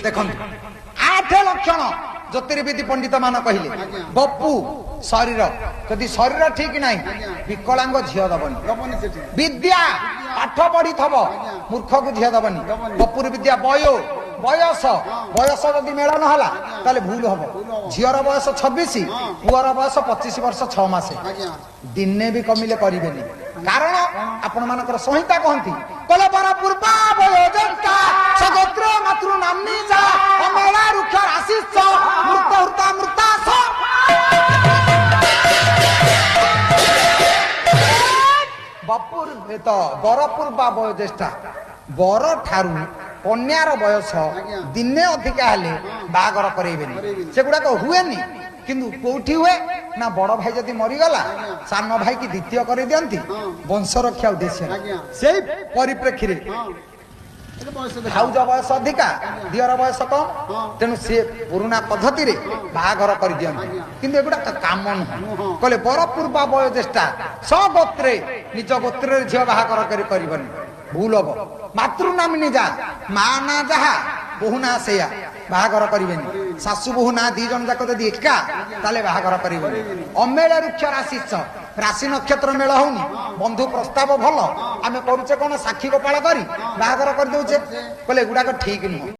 देखो 8 लक्षण ज्योतिर्विधि पंडित मान कहले बपू शरीर जदि शरीर ठीक नहीं विकलांग झील दबनी विद्या पाठ पढ़ी थब मूर्ख को झील दबनी बपुर विद्या बयस बयस जदि मेल नहला ताले भूल हम झीर बयस 26 पुअर बयस 25 वर्ष 6 मास दिने भी कमिले करेनि कारण आपण मानकर संहिता कहती कले बरा पूर्वा वयोजंता सगोत्र मातृ नामनी जा अमेला रुक्ष राशि च मृत हृता मृता स बपुर तो बर पूर्वा वयोज्येष्ठा बर ठारू कन्यार बयस दिने अधिका हेले बागर करेबेनी सेगुडा को हुएनी किंतु कोठी हुए ना बड़ भाई जदि मरीगला सान भाई की द्वितीय कर दियंती वंश रक्षा उद्देश्य से परिप्रेक्षी भाउज बयस अधिका दियर बयस कम तेणु सी पुराना पद्धति रे बाघर कर दियंती किंतु एगुडा काम नुह कहले बर पूर्वा वयोज्येष्ठा सगोत्रे निज गोत्र झील बाघर करबनी भूल हम मातृ नामिनी जा माँ ना जहा बहु ना से बाहागर करेनि शाशु बहु ना दी जन जाक जदि एका ताले बाहागर करेनि अमेल रुक्ष राशि राशि नक्षत्र मेल होनी बंधु प्रस्ताव भल आम करुचे कौन साक्षी गोपाल करी बाहागर कर दउचे कहले एगुडा ठीक नुह।